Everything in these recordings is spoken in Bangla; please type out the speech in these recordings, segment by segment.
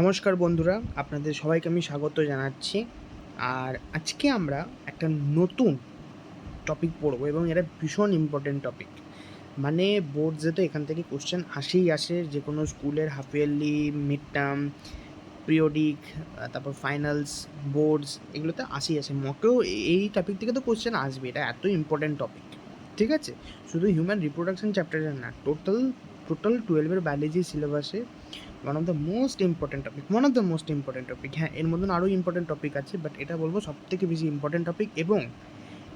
নমস্কার বন্ধুরা, আপনাদের সবাইকে আমি স্বাগত জানাচ্ছি। আর আজকে আমরা একটা নতুন টপিক পড়বো এবং এটা ভীষণ ইম্পর্টেন্ট টপিক। মানে বোর্ডসে তো এখান থেকে কোশ্চেন আসেই আসে, যে কোনো স্কুলের half yearly, mid term, periodic, তারপর ফাইনালস, বোর্ডস, এগুলোতে আসেই আসে। মকেও এই টপিক থেকে তো কোশ্চেন আসবে, এটা এত ইম্পর্টেন্ট টপিক। ঠিক আছে, শুধু হিউম্যান রিপ্রোডাকশন চ্যাপ্টারের না, টোটাল টোটাল 12-এর বায়োলজি সিলেবাসে one of the most important topic. হ্যাঁ, এর মতন আরও ইম্পর্টেন্ট টপিক আছে, বাট এটা বলবো সব থেকে বেশি ইম্পর্টেন্ট টপিক, এবং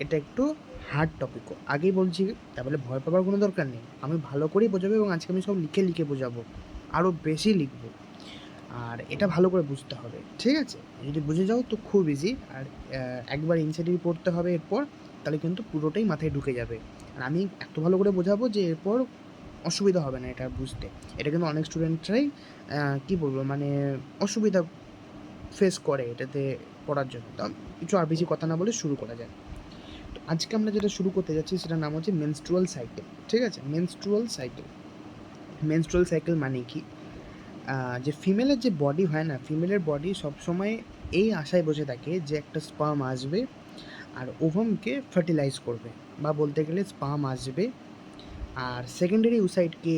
এটা একটু হার্ড টপিকও। আগেই বলছি, তাহলে ভয় পাওয়ার কোনো দরকার নেই, আমি ভালো করেই বোঝাবো, এবং আজকে আমি সব লিখে লিখে বোঝাবো, আরও বেশি লিখবো। আর এটা ভালো করে বুঝতে হবে, ঠিক আছে? যদি বুঝে যাও তো খুব ইজি। আর একবার এনসিটিভি পড়তে হবে এরপর, তাহলে কিন্তু পুরোটাই মাথায় ঢুকে যাবে। আর আমি এত ভালো করে বোঝাবো যে এরপর অসুবিধা হবে না এটা বুঝতে। এটা কিন্তু অনেক স্টুডেন্টরাই কী বলবো, মানে অসুবিধা ফেস করে এটাতে পড়ার জন্য। তো কিছু আর বেশি কথা না বলে শুরু করা যায়। তো আজকে আমরা যেটা শুরু করতে যাচ্ছি সেটার নাম হচ্ছে মেনস্ট্রুয়াল সাইকেল। ঠিক আছে, মেনস্ট্রুয়াল সাইকেল। মেনস্ট্রুয়াল সাইকেল মানে কি? যে ফিমেলের যে বডি হয় না, ফিমেলের বডি সবসময় এই আশায় বসে থাকে যে একটা স্পার্ম আসবে আর ওভামকে ফার্টিলাইজ করবে, বা বলতে গেলে স্পার্ম আসবে আর সেকেন্ডারি ওসাইটকে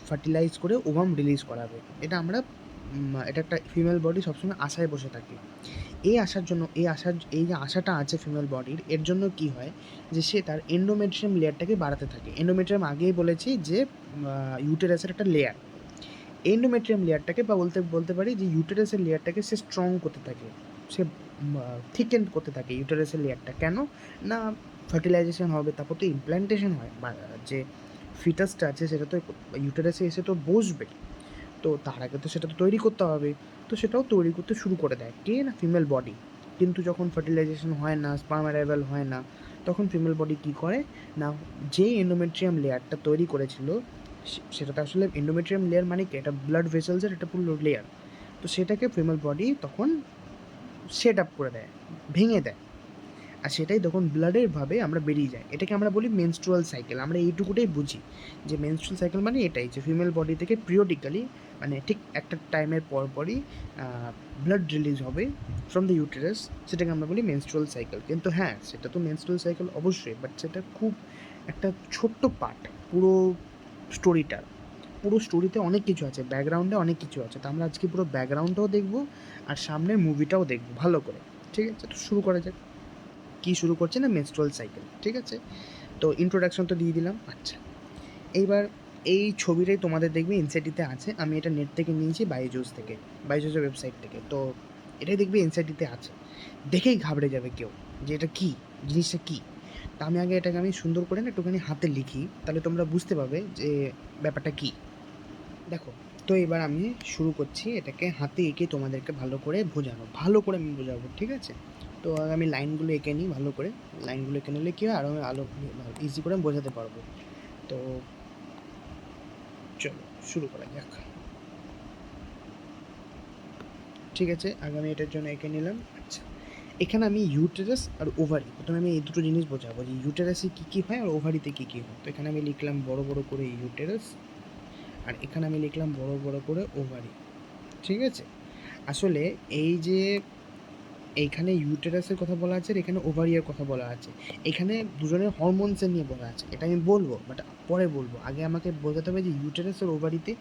ফার্টিলাইজ করে ওভাম রিলিজ করাবে। এটা একটা ফিমেল বডি সবসময় আশায় বসে থাকে। এই যে আশাটা আছে ফিমেল বডির, এর জন্য কি হয় যে সে তার এন্ডোমেট্রিয়াম লেয়ারটাকে বাড়াতে থাকে। এন্ডোমেট্রিয়াম আগেই বলেছি যে ইউটেরাসের একটা লেয়ার। এন্ডোমেট্রিয়াম লেয়ারটাকে, বা বলতে বলতে পারি যে ইউটেরাসের লেয়ারটাকে সে স্ট্রং করতে থাকে, সে থিকেন করতে থাকে ইউটেরাসের লেয়ারটা। কেন না? ফার্টিলাইজেশন হবে, তারপর তো ইমপ্ল্যান্টেশন হয়, বা যে ফিটাসটা আছে সেটা তো ইউটেরাসে এসে তো বসবে। তো তার আগে তো সেটা তো তৈরি করতে হবে। তো সেটাও তৈরি করতে শুরু করে দেয় কে? না, ফিমেল বডি। কিন্তু যখন ফার্টিলাইজেশন হয় না, স্পার্ম অ্যারাইভাল হয় না, তখন ফিমেল বডি কী করে না, যে এন্ডোমেট্রিয়াম লেয়ারটা তৈরি করেছিল, সেটাতে আসলে এন্ডোমেট্রিয়াম লেয়ার মানে কি, এটা ব্লাড ভেসেলসের একটা পুরো লেয়ার। তো সেটাকে ফিমেল বডি তখন সেট আপ করে দেয়, ভেঙে দেয়। আর সেটাই তখন ব্লাডের ভাবে আমরা বেরিয়ে যাই, এটাকে আমরা বলি মেনস্ট্রুয়াল সাইকেল। আমরা এইটুকুটাই বুঝি যে মেনস্ট্রুয়াল সাইকেল মানে এটাই, যে ফিমেল বডি থেকে পিরিয়ডিক্যালি, মানে ঠিক একটা টাইমের পরপরই ব্লাড রিলিজ হবে ফ্রম দ্য ইউটেরাস, সেটাকে আমরা বলি মেনস্ট্রুয়াল সাইকেল। কিন্তু হ্যাঁ, সেটা তো মেনস্ট্রুয়াল সাইকেল অবশ্যই, বাট সেটা খুব একটা ছোট্ট পার্ট পুরো স্টোরিটার। পুরো স্টোরিতে অনেক কিছু আছে, ব্যাকগ্রাউন্ডে অনেক কিছু আছে। তো আমরা আজকে পুরো ব্যাকগ্রাউন্ডটাও দেখবো আর সামনের মুভিটাও দেখবো ভালো করে। ঠিক আছে, তো শুরু করা যাক। কি শুরু করছে না, মেনস্ট্রুয়াল সাইকেল। ঠিক আছে, তো ইন্ট্রোডাকশন তো দিয়ে দিলাম। আচ্ছা, এইবার এই ছবিটাই তোমাদের দেখবে এনসিটিতে আছে। আমি এটা নেট থেকে নিয়েছি, বাইজুস থেকে, বাইজুসের ওয়েবসাইট থেকে। তো এটাই দেখবে এনসিটিতে আছে, দেখেই ঘাবড়ে যাবে কেউ যে এটা কী, জিনিসটা কী। তা আমি আগে এটাকে আমি সুন্দর করে না একটুখানি হাতে লিখি, তাহলে তোমরা বুঝতে পারবে যে ব্যাপারটা কী। দেখো, তো এবার আমি শুরু করছি এটাকে হাতে এঁকে তোমাদেরকে ভালো করে আমি বোঝাবো। ঠিক আছে, তো আমি লাইনগুলো এঁকে নিই ভালো করে। লাইনগুলো এঁকে নিলে কী হয়, আরও আলো ইজি করে আমি বোঝাতে পারবো। তো চলো শুরু করা যাক। ঠিক আছে, আগে আমি এটার জন্য এঁকে নিলাম। আচ্ছা, এখানে আমি ইউটেরাস আর ওভারি, প্রথমে আমি এই দুটো জিনিস বোঝাবো যে ইউটেরাসে কী কী হয় আর ওভারিতে কী কী হয়। তো এখানে আমি লিখলাম বড় বড় করে ইউটেরাস, আর এখানে আমি লিখলাম বড় বড় করে ওভারি। ঠিক আছে, আসলে এই যে এইখানে ইউটেরাসের কথা বলা আছে আর এখানে ওভারিয়ার কথা বলা আছে, এখানে দুজনের হরমোনসের নিয়ে বলা আছে। এটা আমি বলবো, বাট পরে বলবো। আগে আমাকে বোঝাতে হবে যে ইউটেরাস আর ওভারিতে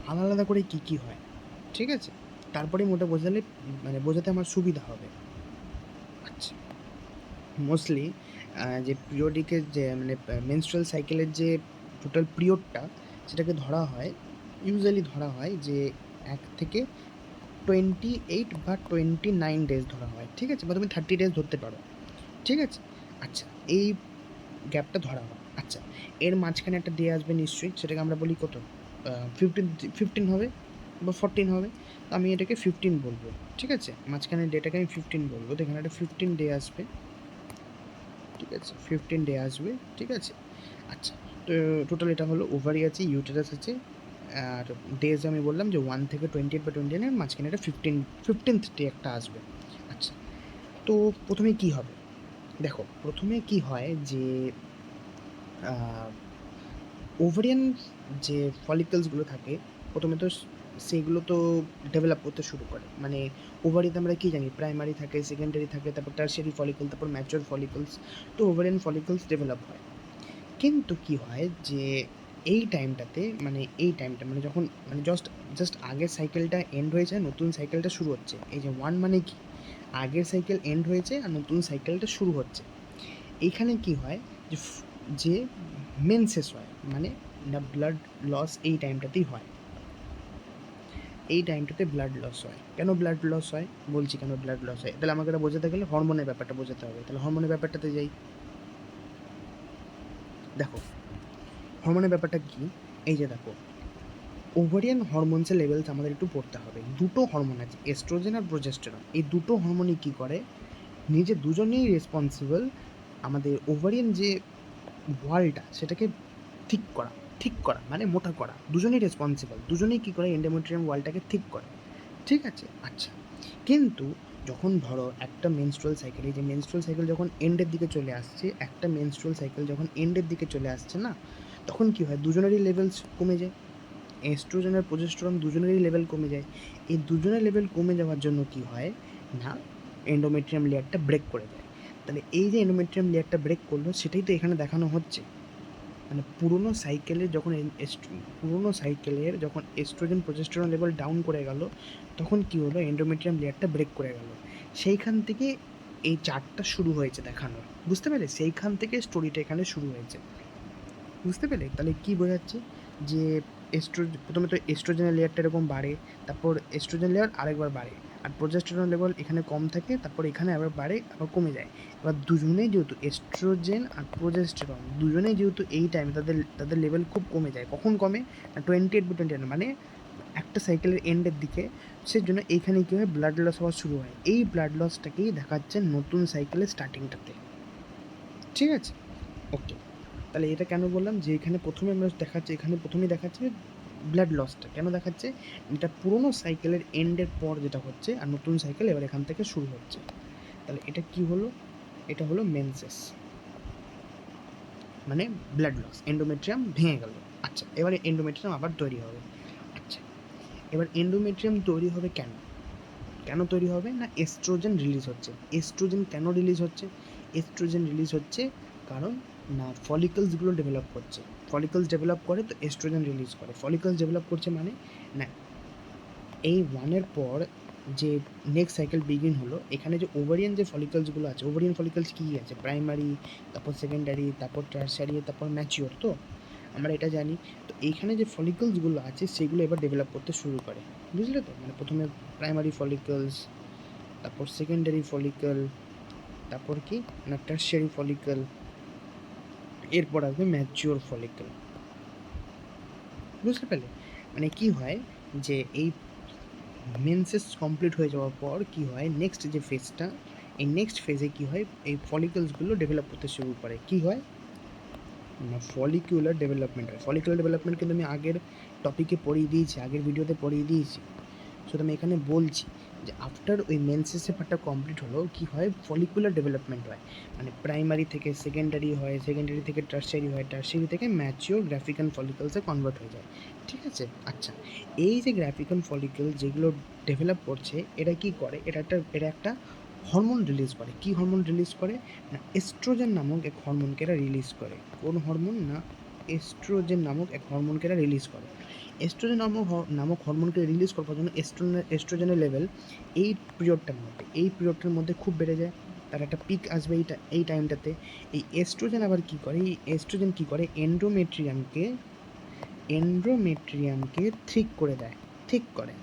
আলাদা আলাদা করে কী কী হয়। ঠিক আছে, তারপরেই মোটা বোঝালে, মানে বোঝাতে আমার সুবিধা হবে। আচ্ছা, মোস্টলি যে পিরিয়ডিকের যে মানে মেনস্ট্রুয়াল সাইকেলের যে টোটাল পিরিয়ডটা, সেটাকে ইউজুয়ালি ধরা হয় যে 1 থেকে 28 বা 29 ডেজ ধরা হয়। ঠিক আছে, বা তুমি 30 ডেজ ধরতে পারো। ঠিক আছে, আচ্ছা, এই গ্যাপটা ধরা হয়। আচ্ছা, এর মাঝখানে একটা ডে আসবে নিশ্চয়ই, সেটাকে আমরা বলি কত, 15 হবে বা 14 হবে। তো আমি এটাকে 15 বলবো। ঠিক আছে, মাঝখানে ডেটাকে আমি 15 বলবো। তো এখানে একটা 15 ডে আসবে। ঠিক আছে, 15 ডে আসবে। ঠিক আছে, আচ্ছা, তো টোটাল এটা হলো ওভারি আছে, ইউটেরাস আছে, আর ডেজ আমি বললাম যে 1 থেকে 28 বা 29, মাঝখানে একটা 15th ডে একটা আসবে। আচ্ছা, তো প্রথমে কী হবে, দেখো প্রথমে কী হয় যে ওভারিয়ান যে ফলিকলসগুলো থাকে, প্রথমে তো সেগুলো তো ডেভেলপ করতে শুরু করে। মানে ওভারিতে আমরা কী জানি, প্রাইমারি থাকে, সেকেন্ডারি থাকে, তারপর টারশিয়ারি ফলিকল, তারপর ম্যাচিওর ফলিকলস। তো ওভারিয়ান ফলিকলস ডেভেলপ হয়। কিন্তু কী হয় যে এই টাইমটাতে, মানে এই টাইমটা মানে যখন মানে জাস্ট আগের সাইকেলটা এন্ড হয়ে যায়, নতুন সাইকেলটা শুরু হচ্ছে। এই যে 1 মানে কি, আগের সাইকেল এন্ড হয়েছে আর নতুন সাইকেলটা শুরু হচ্ছে। এইখানে কি হয় যে যে মেন্সেস হয়, মানে না ব্লাড লস এই টাইমটাতেই হয়। এই টাইমটাতে ব্লাড লস হয়। কেন ব্লাড লস হয় বলছি, কেন ব্লাড লস হয়, তাহলে আমাকে এটা বোঝাতে গেলে হরমোনের ব্যাপারটা বোঝাতে হবে। তাহলে হরমোনের ব্যাপারটাতে যাই। দেখো হরমোনের ব্যাপারটা কি, এই যে দেখো ওভারিয়ান হরমোনসের লেভেলস আমাদের একটু পড়তে হবে। দুটো হরমোন আছে, এস্ট্রোজেন আর প্রোজেস্টেরন। এই দুটো হরমোনই কী করে, নিজে দুজনেই রেসপন্সিবল আমাদের ওভারিয়ান যে ওয়ালটা সেটাকে ঠিক করা। ঠিক করা মানে মোটা করা, দুজনেই রেসপন্সিবল, দুজনেই কী করে, এন্ডোমেট্রিয়াম ওয়ালটাকে ঠিক করে। ঠিক আছে, আচ্ছা। কিন্তু যখন ধরো একটা মেনস্ট্রুয়াল সাইকেল, এই যে মেনস্ট্রুয়াল সাইকেল যখন এন্ডের দিকে চলে আসছে, একটা মেনস্ট্রুয়াল সাইকেল যখন এন্ডের দিকে চলে আসছে না, তখন কী হয়, দুজনেরই লেভেলস কমে যায়। এস্ট্রোজেন আর প্রোজেস্টেরন দুজনেরই লেভেল কমে যায়। এই দুজনের লেভেল কমে যাওয়ার জন্য কী হয় না, এন্ডোমেট্রিয়াম লেয়ারটা ব্রেক করে দেয়। তাহলে এই যে এন্ডোমেট্রিয়াম লেয়ারটা ব্রেক করলো, সেটাই তো এখানে দেখানো হচ্ছে। মানে পুরোনো সাইকেলের যখন এস্ট্রোজেন প্রোজেস্টেরন লেভেল ডাউন করে গেল, তখন কী হলো, এন্ডোমেট্রিয়াম লেয়ারটা ব্রেক করে গেল। সেইখান থেকে এই চার্টটা শুরু হয়েছে দেখানোর, বুঝতে পেরে? সেইখান থেকে স্টোরিটা এখানে শুরু হয়েছে, বুঝতে পেরে? তাহলে কী বোঝাচ্ছে যে প্রথমে তো এস্ট্রোজেনের লেয়ারটা এরকম বাড়ে, তারপর এস্ট্রোজেন লেয়ার আরেকবার বাড়ে, আর প্রোজেস্টেরন লেভেল এখানে কম থাকে, তারপর এখানে আবার বাড়ে, আবার কমে যায়। এবার দুজনেই যেহেতু এস্ট্রোজেন আর প্রোজেস্টেরন দুজনেই যেহেতু এই টাইমে তাদের লেভেল খুব কমে যায়। কখন কমে না, 28/29, মানে একটা সাইকেলের এন্ডের দিকে। সেজন্য এইখানে কী হয়, ব্লাড লস হওয়া শুরু হয়। এই ব্লাড লসটাকেই দেখাচ্ছে নতুন সাইকেলের স্টার্টিংটাতে। ঠিক আছে, ওকে। তাহলে এটা কেন বললাম যে এখানে প্রথমে আমরা দেখাচ্ছি, এখানে প্রথমেই দেখাচ্ছে ব্লাড লসটা কেন দেখাচ্ছে, এটা পুরোনো সাইকেলের এন্ডের পর যেটা হচ্ছে, আর নতুন সাইকেল এবার এখান থেকে শুরু হচ্ছে। তাহলে এটা কি হলো, এটা হলো মেনসেস, মানে ব্লাড লস, এন্ডোমেট্রিয়াম ভেঙে গেল। আচ্ছা, এবারে এন্ডোমেট্রিয়াম আবার তৈরি হবে। আচ্ছা, এবার এন্ডোমেট্রিয়াম তৈরি হবে কেন, কেন তৈরি হবে না, এস্ট্রোজেন রিলিজ হচ্ছে। এস্ট্রোজেন কেন রিলিজ হচ্ছে, এস্ট্রোজেন রিলিজ হচ্ছে কারণ না ফলিকলসগুলো ডেভেলপ করছে। ফলিকলস ডেভেলপ করে তো এস্ট্রোজেন রিলিজ করে। ফলিকলস ডেভেলপ করছে মানে না, এই 1-এর পর যে নেক্সট সাইকেল বিগিন হলো, এখানে যে ওভারিয়ান যে ফলিকলসগুলো আছে, ওভারিয়ান ফলিকলস কী আছে, প্রাইমারি, তারপর সেকেন্ডারি, তারপর টারশিয়ারি, তারপর ম্যাচিওর, তো আমরা এটা জানি। তো এইখানে যে ফলিকলসগুলো আছে সেগুলো এবার ডেভেলপ করতে শুরু করে, বুঝলে তো? মানে প্রথমে প্রাইমারি ফলিকলস, তারপর সেকেন্ডারি ফলিকল, তারপর কি না টারশিয়ারি ফলিকল, এরপর আসবে ম্যাচিওর ফলিকল, বুঝতে পারলে? মানে কি হয় যে এই মেনসেস কমপ্লিট হয়ে যাওয়ার পর কি হয়, নেক্সট যে ফেজটা, এই নেক্সট ফেজে কি হয়, এই ফলিকলসগুলো ডেভেলপ করতে শুরু করে। কি হয় না, ফলিকুলার ডেভেলপমেন্ট হয়। ফলিকুলার ডেভেলপমেন্ট কিন্তু আমি আগের টপিকে পড়িয়ে দিয়েছি, আগের ভিডিওতে পড়িয়ে দিয়েছি। সো আমি এখানে বলছি যে আফটার ওই মেনসেসের পার্টটা কমপ্লিট হলো কী হয়, ফলিকুলার ডেভেলপমেন্ট হয়। মানে প্রাইমারি থেকে সেকেন্ডারি হয়, সেকেন্ডারি থেকে টারশিয়ারি হয়, টারশিয়ারি থেকে ম্যাচিওর গ্রাফিকান ফলিকলসে কনভার্ট হয়ে যায়। ঠিক আছে, আচ্ছা। এই যে গ্রাফিকান ফলিকল যেগুলো ডেভেলপ করছে, এরা কী করে, এটা একটা হরমোন রিলিজ করে। কী হরমোন রিলিজ করে না, এস্ট্রোজেন নামক এক হরমোনকে এরা রিলিজ করে। কোন হরমোন না, এস্ট্রোজেন নামক এক হরমোনকে এরা রিলিজ করে। এস্ট্রোজেন নামক হরমোনকে রিলিজ করার জন্য এস্ট্রোজেনের লেভেল এই পিরিয়ডটার মধ্যে খুব বেড়ে যায়। তার একটা পিক আসবে এই টাইমটাতে। এই এস্ট্রোজেন আবার কী করে, এই এস্ট্রোজেন কী করে, এন্ডোমেট্রিয়ামকে ঠিক করে দেয়, ঠিক করে।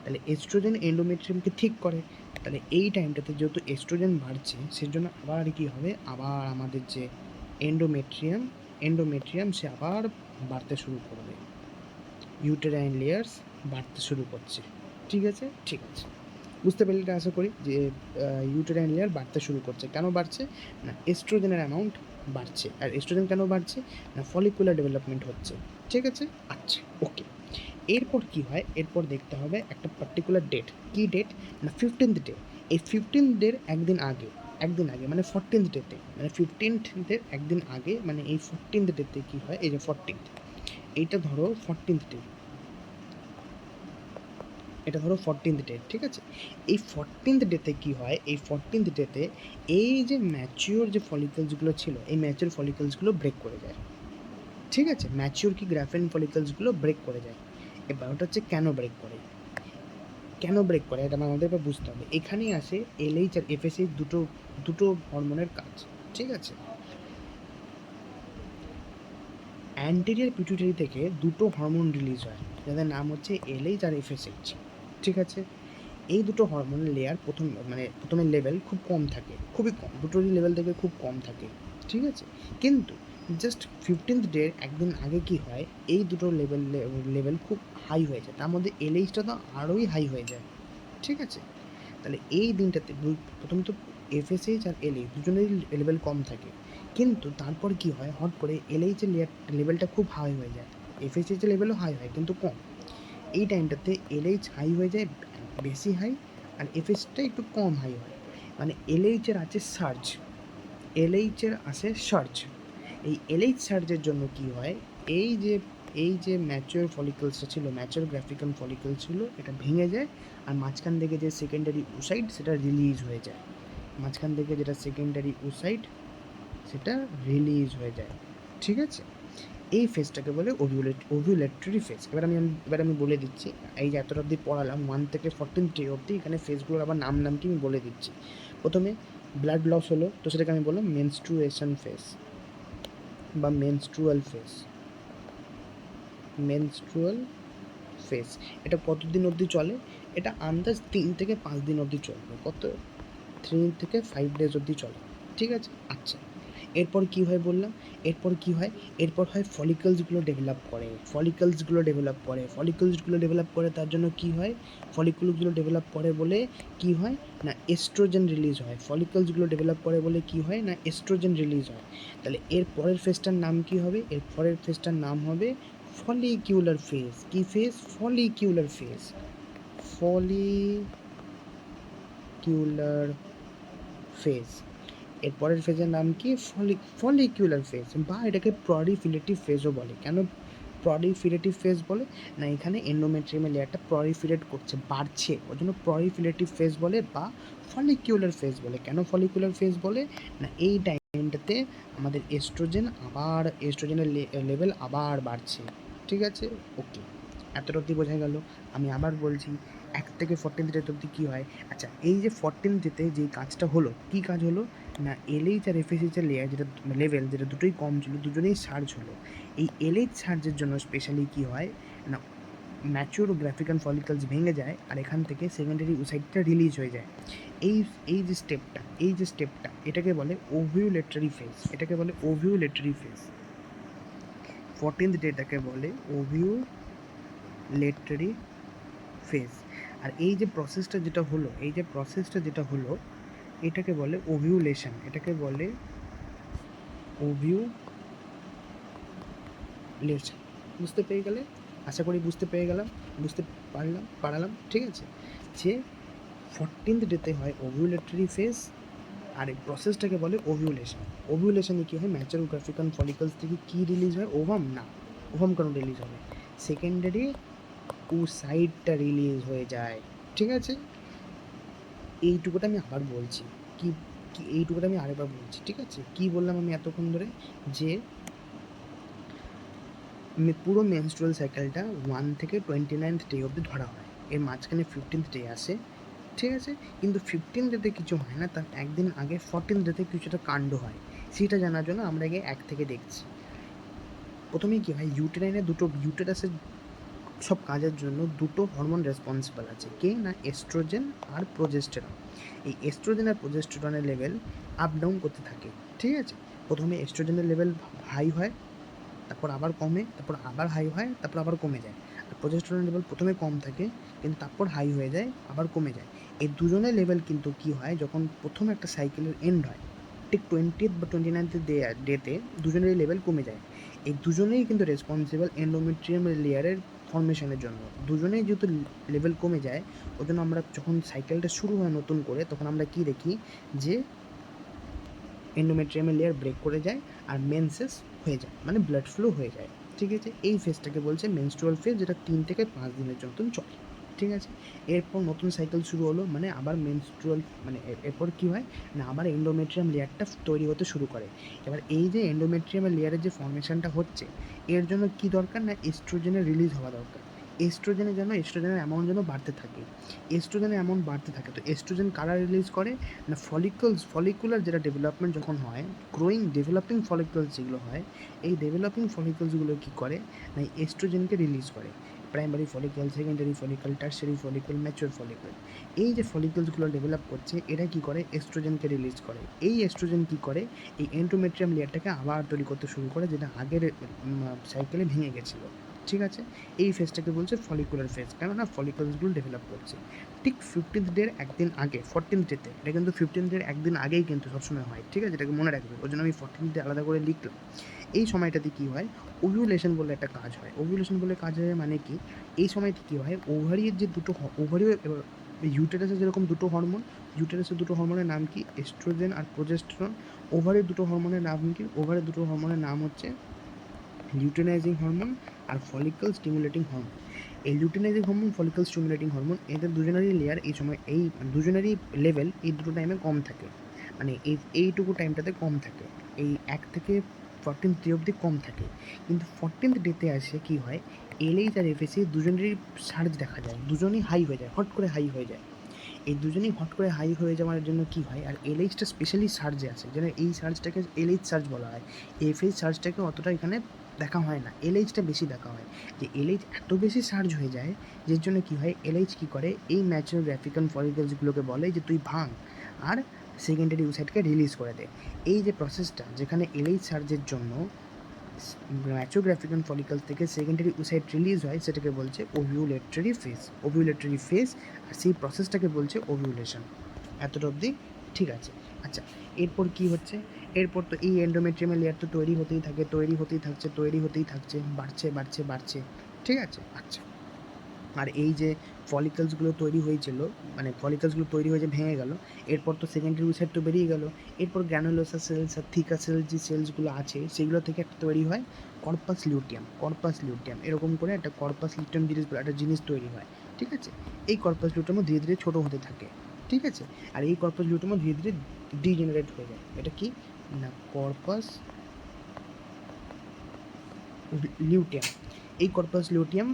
তাহলে এস্ট্রোজেন এন্ডোমেট্রিয়ামকে ঠিক করে। তাহলে এই টাইমটাতে যেহেতু এস্ট্রোজেন বাড়ছে, সেজন্য আবার কী হবে, আবার আমাদের যে এন্ডোমেট্রিয়াম সে আবার বাড়তে শুরু করবে, ইউটেরাইন লেয়ার্স বাড়তে শুরু করছে। ঠিক আছে, ঠিক আছে, বুঝতে পারলে এটা আশা করি যে ইউটেরাইন লেয়ার বাড়তে শুরু করছে। কেন বাড়ছে না, এস্ট্রোজেনের অ্যামাউন্ট বাড়ছে। আর এস্ট্রোজেন কেন বাড়ছে না, ফলিকুলার ডেভেলপমেন্ট হচ্ছে। ঠিক আছে, আচ্ছা, ওকে। এরপর কি হয়, এরপর দেখতে হবে একটা পার্টিকুলার ডেট। কি ডেট না, 15th ডে। এই 15th ডের একদিন আগে মানে 14th ডেতে, মানে 15th ডের একদিন আগে, মানে এই 14th ডেতে কী হয়, এই যে 14th, এইটা ধরো 14th ডে, এটা ধরো 14th ডে, ঠিক আছে? এই 14th ডেতে কী হয়, এই 14th ডেতে এই যে ম্যাচিওর যে ফলিকলসগুলো ছিল, এই ম্যাচিওর ফলিকলসগুলো ব্রেক করে যায়, ঠিক আছে? ম্যাচিওর কি গ্রাফেন ফলিকলসগুলো ব্রেক করে যায়। এবার ওটা হচ্ছে কেন ব্রেক করে, কেন ব্রেক করে এটা আমাদের এবার বুঝতে হবে। এখানেই আসে এলএইচ আর এফএসএইচ দুটো হরমোনের কাজ, ঠিক আছে? অ্যান্টেরিয়র পিটুইটারি থেকে দুটো হরমোন রিলিজ হয়, যাদের নাম হচ্ছে এলএইচ আর এফএসএইচ, ঠিক আছে? এই দুটো হরমোনের লেয়ার প্রথমে লেভেল খুব কম থাকে, খুবই কম, দুটোরই লেভেল থেকে খুব কম থাকে, ঠিক আছে? কিন্তু জাস্ট 15th ডে একদিন আগে কী হয়, এই দুটো লেভেল খুব হাই হয়ে যায়, তার মধ্যে এলএইচটা তো আরোই হাই হয়ে যায়, ঠিক আছে? তাহলে এই দিনটাতে প্রথমে তো এফএসএইচ আর এলএইচ দুজনেরই লেভেল কম থাকে, কিন্তু তারপর কি হয়, হট করে এলএইচের লেভেলটা খুব হাই হয়ে যায়, এফএসএইচের লেভেলও হাই হয় কিন্তু কম। এই টাইমটাতে এলএইচ হাই হয়ে যায়, বেশি হাই, আর এফএসটা একটু কম হাই হয়, মানে এলএইচের আছে সার্জ, এলএইচের আসে সার্জ। এই এলএইচ সার্জের জন্য কি হয়, এই যে ম্যাচিওর ফলিকলসটা ছিল, ম্যাচিওর গ্রাফিকান ফলিকল ছিল, এটা ভেঙে যায়, আর মাঝখান থেকে যে সেকেন্ডারি ওসাইট সেটা রিলিজ হয়ে যায়, মাঝখান থেকে যেটা সেকেন্ডারি ওসাইট সেটা রিলিজ হয়ে যায়, ঠিক আছে? এই ফেজটাকে বলে ওভিউলেটরি ফেজ। এবার আমি বলে দিচ্ছি, এই যে এতটা অবধি পড়ালাম 1 থেকে 14 ডে অবধি, এখানে ফেজগুলোর আবার নাম কি আমি বলে দিচ্ছি। প্রথমে ব্লাড লস হলো, তো সেটাকে আমি বললাম মেনস্ট্রুয়েশন ফেজ বা মেনস্ট্রুয়াল ফেজ। এটা কতদিন অবধি চলে, এটা আন্দাজ 3 থেকে 5 দিন অবধি চলবে, কত 3 থেকে 5 ডেজ অবধি চলে, ঠিক আছে? আচ্ছা, এরপর কি হয় বললাম, এরপর হয় ফলিকলসগুলো ডেভেলপ করে, তার জন্য কি হয়, ফলিকলসগুলো ডেভেলপ করে বলে কি হয় না এস্ট্রোজেন রিলিজ হয়, ফলিকলসগুলো ডেভেলপ করে বলে কি হয় না এস্ট্রোজেন রিলিজ হয়। তাহলে এর পরের ফেজটার নাম কি হবে, এর পরের ফেজটার নাম হবে ফলিকিউলার ফেজ। কি phase, follicular phase, follicular phase. এর পরের ফেজের নাম কি, ফলিকিউলার ফেজ, বা এটাকে প্রলিফেরেটিভ ফেজও বলে। কেন প্রলিফেরেটিভ ফেজ বলে না, এখানে এন্ডোমেট্রিয়ামের লেয়ারটা প্রলিফেরেট করছে, বাড়ছে, ওই জন্য প্রলিফেরেটিভ ফেজ বলে বা ফলিকিউলার ফেজ বলে। কেন ফলিকিউলার ফেজ বলে না, এই টাইমটাতে আমাদের এস্ট্রোজেনের লেভেল আবার বাড়ছে, ঠিক আছে? ওকে, এতটা অবধি বোঝা গেল। আমি আবার বলছি, 1 থেকে 14th ডে অবধি কী হয়। আচ্ছা, এই যে 14th ডেতে যেই কাজটা হলো, কী কাজ হলো না, এলএইচ আর এফএসএইচের লেভেল যেটা দুটোই কম ছিল, দুজনেই সার্জ হলো। এই এলএইচ সার্জের জন্য স্পেশালি কী হয় না, ম্যাচিওর গ্রাফিকান ফলিকলস ভেঙে যায়, আর এখান থেকে সেকেন্ডারি ওসাইটটা রিলিজ হয়ে যায়। এই যে স্টেপটা এটাকে বলে ওভিউলেটরি ফেজ, 14th ডেটাকে বলে ওভিউলেটরি ফেজ। আর এই যে প্রসেসটা যেটা হলো এটাকে বলে ওভিউলেশন, বুঝতে পেরে গেলে, আশা করি বুঝতে পারলাম, ঠিক আছে? যে 14th ডেতে হয় ওভিউলেটরি ফেজ, আর এই প্রসেসটাকে বলে ওভিউলেশনে কী হয়, ম্যাচিওর গ্রাফিকান ফলিকলস থেকে কী রিলিজ হয়, ওভাম কেন রিলিজ হবে, সেকেন্ডারি ওসাইটটা রিলিজ হয়ে যায়, ঠিক আছে? এইটুকুটা আমি আবার বলছি, এইটুকুটা আমি আরেকবার বলছি, ঠিক আছে? কি বললাম আমি এতক্ষণ ধরে, যে পুরো মেনস্ট্রুয়াল সাইকেলটা 1 থেকে 29th ডে অবধি ধরা হয়, এর মাঝখানে 15th ডে আসে, ঠিক আছে? কিন্তু 15th ডেতে কিছু হয় না, তার একদিন আগে 14th ডেতে কিছুটা কাণ্ড হয়, সেটা জানার জন্য আমরা আগে 1 থেকে দেখছি। প্রথমেই কী হয়, ইউটেরাসের সব কাজের জন্য দুটো হরমোন রেসপন্সিবল আছে, কে না এস্ট্রোজেন আর প্রোজেস্টেরন। এই এস্ট্রোজেন আর প্রোজেস্টেরনের লেভেল আপ ডাউন করতে থাকে, ঠিক আছে? প্রথমে এস্ট্রোজেনের লেভেল হাই হয়, তারপর আবার কমে, তারপর আবার হাই হয়, তারপর আবার কমে যায়। আর প্রোজেস্টেরন লেভেল প্রথমে কম থাকে, কিন্তু তারপর হাই হয়ে যায়, আবার কমে যায়। এই দুজনের লেভেল কিন্তু কী হয়, যখন প্রথম একটা সাইকেলের এন্ড হয়, ঠিক 20th বা 29th ডেতে দুজনেরই লেভেল কমে যায়। এই দুজনেই কিন্তু রেসপন্সিবল এন্ডোমেট্রিয়াম লেয়ারের ফর্মেশনের জন্য। দুজনেই যেহেতু লেভেল কমে যায়, ওই জন্য আমরা যখন সাইকেলটা শুরু হয় নতুন করে, তখন আমরা কী দেখি, যে এন্ডোমেট্রিয়ামের লেয়ার ব্রেক করে যায় আর মেনসেস হয়ে যায়, মানে ব্লাড ফ্লো হয়ে যায়, ঠিক আছে? এই ফেজটাকে বলছে মেনস্ট্রুয়াল ফেজ, যেটা 3 থেকে 5 দিনের মতন চলে। ঠিক আছে? এরপর নতুন সাইকেল শুরু হলো, মানে আবার মেনস্ট্রুয়াল, মানে এরপর কী হয় না, আবার এন্ডোমেট্রিয়াম লেয়ারটা তৈরি হতে শুরু করে। এবার এই যে এন্ডোমেট্রিয়ামের লেয়ারের যে ফর্মেশনটা হচ্ছে, এর জন্য কী দরকার না, এস্ট্রোজেনের রিলিজ হওয়া দরকার। এস্ট্রোজেনের অ্যামাউন্ট যেন বাড়তে থাকে, এস্ট্রোজেনের অ্যামাউন্ট বাড়তে থাকে। তো এস্ট্রোজেন কারা রিলিজ করে না, ফলিকুলার যেটা ডেভেলপমেন্ট যখন হয়, ডেভেলপিং ফলিকলস যেগুলো হয়, এই ডেভেলপিং ফলিকলসগুলো কী করে না, এস্ট্রোজেনকে রিলিজ করে। Primary follicle, secondary follicle, tertiary follicle, mature follicle. এই যে ফলিকলসগুলো ডেভেলপ করছে, এরা কী করে, এস্ট্রোজেনকে রিলিজ করে। এই এস্ট্রোজেন কী করে, এই এন্ডোমেট্রিয়াম লেয়ারটাকে আবার তৈরি করতে শুরু করে, যেটা আগের সাইকেলে ভেঙে গেছিলো। ঠিক আছে? এই ফেজটাকে বলছে ফলিকুলার ফেজ, কেননা ফলিকলসগুলো ডেভেলপ করছে। ঠিক 15th ডের একদিন আগে, 14th ডেতে, এটা কিন্তু 15th ডের একদিন আগেই কিন্তু সবসময় হয়। ঠিক আছে? এটাকে মনে রাখবে, ওই জন্য আমি 14th ডে আলাদা করে লিখলাম। এই সময়টাতে কী হয়, ওভিউলেশন বলে একটা কাজ হয়। ওভিউলেশন বলে কাজ হয় মানে কি, এই সময়টা কী হয়, ওভারির যে দুটো ওভারি, এবার ইউটেরাসে যেরকম দুটো হরমোন, ইউটেরাসের দুটো হরমোনের নাম কি, এস্ট্রোজেন আর প্রোজেস্টেরন। ওভারির দুটো হরমোনের নাম কি, ওভারির দুটো হরমোনের নাম হচ্ছে লিউটেনাইজিং হরমোন আর ফলিকল স্টিমুলেটিং হরমোন। এই luteinising hormone, follicle stimulating hormone, এদের দুজনেরই লেয়ার এই সময়, এই দুজনেরই লেভেল এই দুটো টাইমে কম থাকে, মানে এইটুকু টাইমটাতে কম থাকে, এই 1 থেকে 14th ডে অবধি কম থাকে। কিন্তু 14th ডেতে আসে কী হয়, এলএইচ আর এফএসি দুজনেরই সার্জ দেখা যায়, দুজনেই হাই হয়ে যায়, হট করে হাই হয়ে যায়। এই দুজনেই হট করে হাই হয়ে যাওয়ার জন্য কী হয়, আর এলএইচটা স্পেশালি সার্জে আসে, যেন এই সার্জটাকে এলএইচ সার্জ বলা হয়। এফএইচ সার্জটাকে অতটা এখানে দেখা হয় না, এলএইচটা বেশি দেখা হয়। যে এলএইচ এত বেশি সার্জ হয়ে যায়, যার জন্য কী হয়, এলএইচ কী করে, এই ম্যাচুরাল গ্রাফিকান ফলিকলসগুলোকে বলে যে তুই ভাঙ, আর সেকেন্ডারি ওসাইটকে রিলিজ করে দে। এই যে প্রসেসটা, যেখানে এলএইচ সার্জের জন্য ম্যাচোগ্রাফিকান ফলিকল থেকে সেকেন্ডারি ওসাইট রিলিজ হয়, সেটাকে বলছে ওভিউলেটরি ফেজ। আর সেই প্রসেসটাকে বলছে ওভিউলেশন। এতটা অবধি ঠিক আছে? আচ্ছা, এরপর কি হচ্ছে, এরপর তো এই এন্ডোমেট্রিয়ামের লেয়ার তো তৈরি হতেই থাকছে, বাড়ছে। ঠিক আছে? আচ্ছা, আর এই যে ফলিকলসগুলো তৈরি হয়েছিল, মানে ফলিকলসগুলো তৈরি হয়ে যে ভেঙে গেল, এরপর তো সেকেন্ডারি ওসাইট তো বেরিয়ে গেল। এরপর গ্র্যানুলোসার সেলস আর থিকা সেলস, যে সেলসগুলো আছে, সেগুলো থেকে একটা তৈরি হয় কর্পাস লিউটিয়াম। এরকম করে একটা কর্পাস লিউটিয়াম একটা জিনিস তৈরি হয়। ঠিক আছে? এই কর্পাস লিউটিয়ামও ধীরে ধীরে ছোটো হতে থাকে। ঠিক আছে? আর এই কর্পাস লিউটিয়ামও ধীরে ধীরে ডিজেনারেট হয়ে যায়। এটা কি না, কর্পাস লিউটিয়াম। এই কর্পাস লিউটিয়াম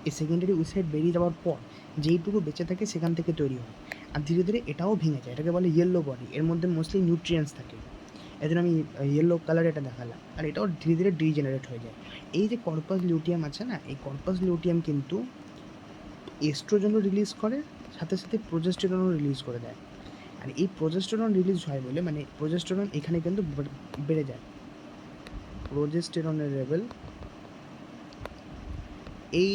এই সেকেন্ডারি ওসাইট বেরিয়ে যাওয়ার পর যেইটুকু বেঁচে থাকে, সেখান থেকে তৈরি হয়। আর ধীরে ধীরে এটাও ভেঙে যায়, এটাকে বলে ইয়েলো বডি। এর মধ্যে মোস্টলি নিউট্রিয়েন্টস থাকে, এই জন্য আমি ইয়েলো কালার এটা দেখালাম। আর এটাও ধীরে ধীরে ডিজেনারেট হয়ে যায়। এই যে কর্পাস লিউটিয়াম আছে না, এই কর্পাস লিউটিয়াম কিন্তু এস্ট্রোজেনও রিলিজ করে, সাথে সাথে প্রোজেস্টেরনও রিলিজ করে দেয়। আর এই প্রোজেস্টেরন রিলিজ হয় বলে, মানে প্রোজেস্টেরন এখানে কিন্তু বেড়ে যায়, প্রোজেস্টেরনের লেভেল এই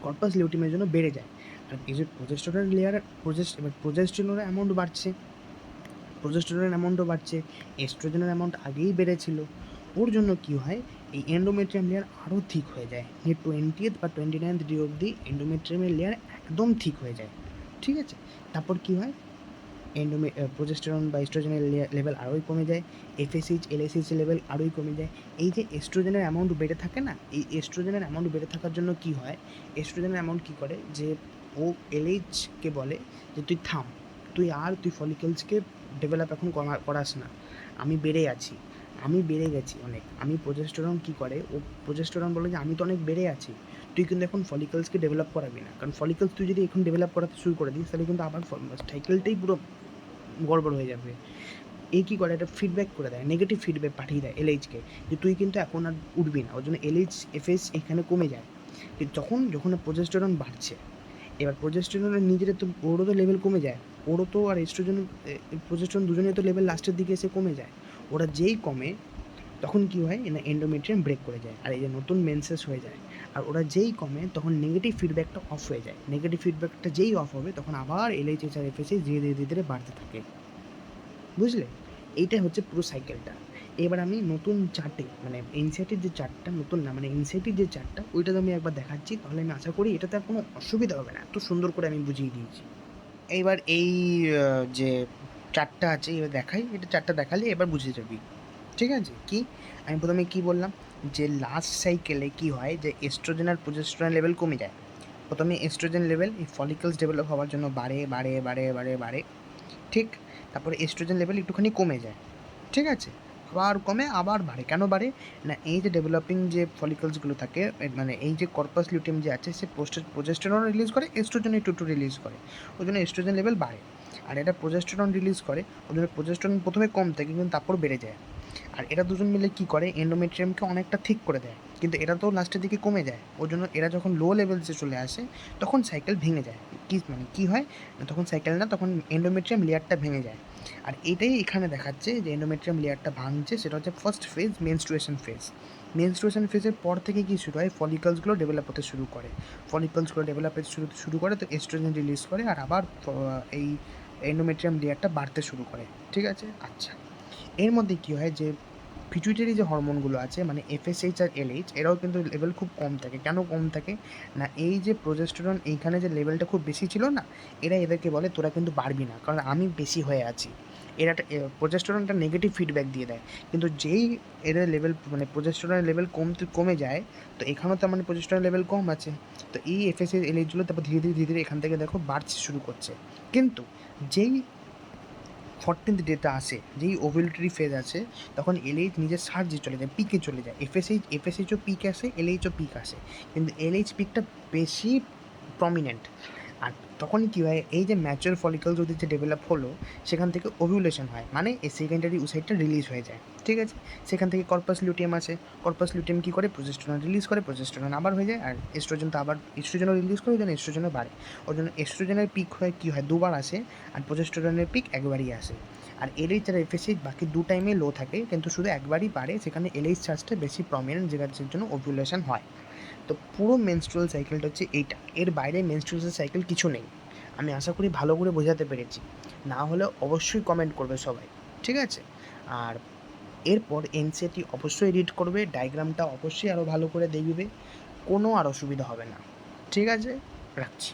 কর্পাস লিউটিয়ামের জন্য বেড়ে যায়। আর এই যে প্রোজেস্টেরনের লেয়ার, এবার প্রোজেস্টেরনের অ্যামাউন্টও বাড়ছে, এস্ট্রোজেনের অ্যামাউন্ট আগেই বেড়েছিল। ওর জন্য কী হয়, এই এন্ডোমেট্রিয়াম লেয়ার আরও ঠিক হয়ে যায়। এই 20th বা 29th ডে অবধি এন্ডোমেট্রিয়ামের লেয়ার একদম ঠিক হয়ে যায়। ঠিক আছে? তারপর কী হয়, প্রোজেস্টেরন বা এস্ট্রোজেনের লেভেল আরোই কমে যায়, এফএসএইচ এলএসএইচ লেভেল আরোই কমে যায়। এই যে এস্ট্রোজেনের অ্যামাউন্ট বেড়ে থাকে না, এই এস্ট্রোজেনের অ্যামাউন্ট বেড়ে থাকার জন্য কী হয়, এস্ট্রোজেনের অ্যামাউন্ট কী করে, যে ও এলএইচকে বলে যে তুই থাম, তুই ফলিকলসকে ডেভেলপ এখন করাস না, আমি বেড়ে গেছি অনেক। প্রোজেস্টেরন কী করে, ও প্রোজেস্টেরন বলে যে আমি তো অনেক বেড়ে আছি, তুই কিন্তু এখন ফলিকলসকে ডেভেলপ করাবি না, কারণ ফলিকলস তুই যদি এখন ডেভেলপ করাতে শুরু করে দিস, তাহলে কিন্তু আবার সাইকেলটাই পুরো গড়বড় হয়ে যাবে। এই কী করে, একটা ফিডব্যাক করে দেয়, নেগেটিভ ফিডব্যাক পাঠিয়ে দেয় এলএইচকে, যে তুই কিন্তু এখন আর উঠবি না। ওর জন্য এলএইচ এফএস এখানে কমে যায়। কিন্তু যখন প্রোজেস্টেরন বাড়ছে, এবার প্রোজেস্টেরনের নিজের তো, ওরও তো লেভেল কমে যায়, ওরও তো, আর এস্ট্রোজেন প্রোজেস্টেরন দুজনেই তো লেভেল লাস্টের দিকে এসে কমে যায়। ওরা যেই কমে, তখন কী হয় না, এন্ডোমেট্রিয়াম ব্রেক করে যায়, আর এই যে নতুন মেন্সেস হয়ে যায়। আর ওরা যেই কমে, তখন নেগেটিভ ফিডব্যাকটা অফ হয়ে যায়। নেগেটিভ ফিডব্যাকটা যেই অফ হবে, তখন আবার এলএইচএস আর এফএসএইচ ধীরে ধীরে ধীরে বাড়তে থাকে। বুঝলে? এইটাই হচ্ছে পুরো সাইকেলটা। এবার আমি নতুন চার্টে, মানে এনসিইআরটির যে চার্টটা, নতুন না, মানে এনসিইআরটির যে চার্টটা, ওইটা আমি একবার দেখাচ্ছি, তাহলে আমি আশা করি এটাতে আর কোনো অসুবিধা হবে না, এত সুন্দর করে আমি বুঝিয়ে দিয়েছি। এইবার এই যে চার্টটা আছে, এবার দেখাই, এটা চার্টটা দেখালে এবার বুঝে যাবি। ঠিক আছে? কি আমি প্রথমে কী বললাম, যে লাস্ট সাইকেলে কী হয়, যে এস্ট্রোজেন আর প্রোজেস্টেরন লেভেল কমে যায়, প্রথমে এস্ট্রোজেন লেভেল এই ফলিকলস ডেভেলপ হওয়ার জন্য বাড়ে, ঠিক? তারপরে এস্ট্রোজেন লেভেল একটুখানি কমে যায়, ঠিক আছে? আবার কমে আবার বাড়ে। কেন বাড়ে? না এই যে ডেভেলপিং যে ফলিকলসগুলো থাকে মানে এই যে কর্পাস লিউটিয়াম যে আছে সে প্রজেস্টেরন রিলিজ করে, এস্ট্রোজেন একটু রিলিজ করে। ওই জন্য এস্ট্রোজেন লেভেল বাড়ে। আর এটা প্রজেস্টেরন রিলিজ করে, ওই জন্য প্রজেস্টেরন প্রথমে কম থাকে কিন্তু তারপর বেড়ে যায়। আর এরা দুজন মিলে কী করে এন্ডোমেট্রিয়ামকে অনেকটা থিক করে দেয়, কিন্তু এরা তো লাস্টের দিকে কমে যায়। ওই জন্য এরা যখন লো লেভেলসে চলে আসে তখন সাইকেল ভেঙে যায়। মানে কী হয় না, তখন সাইকেল না, তখন এন্ডোমেট্রিয়াম লেয়ারটা ভেঙে যায়। আর এটাই এখানে দেখাচ্ছে যে এন্ডোমেট্রিয়াম লেয়ারটা ভাঙছে, সেটা হচ্ছে first phase, menstruation phase. Menstruation ফেজের পর থেকে কী শুরু হয়, ফলিকলসগুলো ডেভেলপ হতে শুরু করে। ফলিকলসগুলো ডেভেলপ হতে শুরু করে, তো এস্ট্রোজেন রিলিজ করে, আর আবার এই এন্ডোমেট্রিয়াম লেয়ারটা বাড়তে শুরু করে, ঠিক আছে? আচ্ছা, এর মধ্যে কী হয় যে পিটুইটারি যে হরমোনগুলো আছে মানে এফএসএইচ আর এলএইচ, এরাও কিন্তু লেভেল খুব কম থাকে। কেন কম থাকে না, এই যে প্রোজেস্টেরন এইখানে যে লেভেলটা খুব বেশি ছিল না, এরা এদেরকে বলে তোরা কিন্তু পারবি না, কারণ আমি বেশি হয়ে আছি। এরা প্রোজেস্টেরনটা নেগেটিভ ফিডব্যাক দিয়ে দেয়। কিন্তু যেই এদের লেভেল মানে প্রোজেস্টেরনের লেভেল কমে যায়, তো এখানেও তার মানে প্রোজেস্টেরনের লেভেল কম আছে। তো এই এফএসএইচ এলএইচগুলো তারপর ধীরে ধীরে এখান থেকে দেখো বাড়তে শুরু করছে। কিন্তু যেই 14th ডেটা আসে, যেই ওভুলেটরি ফেজ আছে, তখন এলএইচ নিজের সার্জে চলে যায়, পিকে চলে যায়। এফএসএইচও পিক আসে, এলএইচও পিক আসে, কিন্তু এলএইচ পিকটা বেশি প্রমিনেন্ট। আর তখন কী হয়, এই যে ম্যাচিওর ফলিকল যদি যে ডেভেলপ হলো, সেখান থেকে ওভিউলেশন হয়, মানে এই সেকেন্ডারি উসাইডটা রিলিজ হয়ে যায়, ঠিক আছে? সেখান থেকে কর্পাস লিউটিয়াম আছে, কর্পাস লিউটিয়াম কী করে, প্রজেস্টেরন রিলিজ করে, প্রজেস্টেরন আবার হয়ে যায়, আর এস্ট্রোজেন তো আবার এস্ট্রোজেনও রিলিজ করে, ওই জন্য এস্ট্রোজেনও বাড়ে। ওই জন্য এস্ট্রোজেনের পিক হয় কী হয়, দুবার আসে, আর প্রজেস্টেরনের পিক একবারই আসে। আর এলএইচ আর এফএসএইচ বাকি দু টাইমে লো থাকে, কিন্তু শুধু একবারই বাড়ে, সেখানে এলএইচ চার্জটা বেশি প্রমিনেন্ট, যেটার জন্য ওভিউলেশন হয়। তো পুরো মেনস্ট্রুয়াল সাইকেলটা হচ্ছে এইটা, এর বাইরে মেনস্ট্রুয়াল সাইকেল কিছু নেই। আমি আশা করি ভালো করে বোঝাতে পেরেছি। না হলে অবশ্যই কমেন্ট করবে সবাই, ঠিক আছে? আর এরপর এনসিইআরটি অবশ্যই এডিট করবে, ডায়াগ্রামটা অবশ্যই আরও ভালো করে দেখবে, কোনো আর অসুবিধা হবে না, ঠিক আছে? রাখছি।